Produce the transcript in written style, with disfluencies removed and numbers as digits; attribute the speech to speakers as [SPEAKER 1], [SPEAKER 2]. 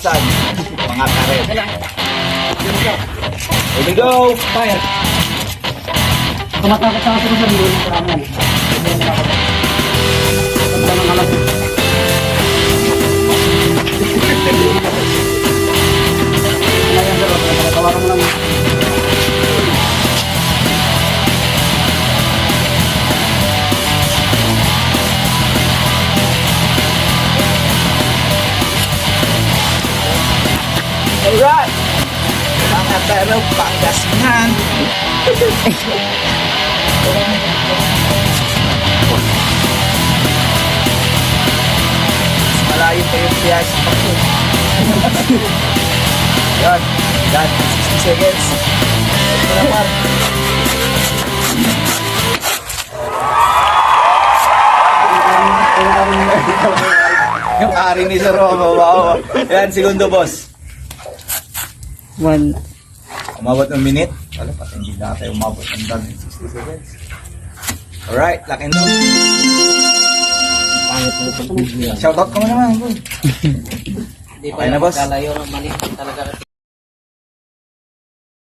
[SPEAKER 1] kalabasan, mga karet. Here we go!
[SPEAKER 2] Fire. Tumatakot sa akin sa dulo ng karangan. Hindi na ako. Pagka ng alam. Ngayon dalawa, nakatawaran mo lang.
[SPEAKER 1] Alright! Mga pero Pangasinan. Malayo pa yung biyahe sa Paku. Yan. Yan. 60 seconds. Ito naman. Yung ari ni Sir Romo. Wow. Yan, segundo boss.
[SPEAKER 2] 1.
[SPEAKER 1] Umabot ng minute. Wala, pati hindi na tayo umabot ng 60 seconds. Alright, lock and load.
[SPEAKER 2] Pangit mo itong video.
[SPEAKER 1] Shoutout ka mo naman, boy.
[SPEAKER 3] Hindi pa
[SPEAKER 1] Okay na, boss.
[SPEAKER 3] kalayo ng mali talaga.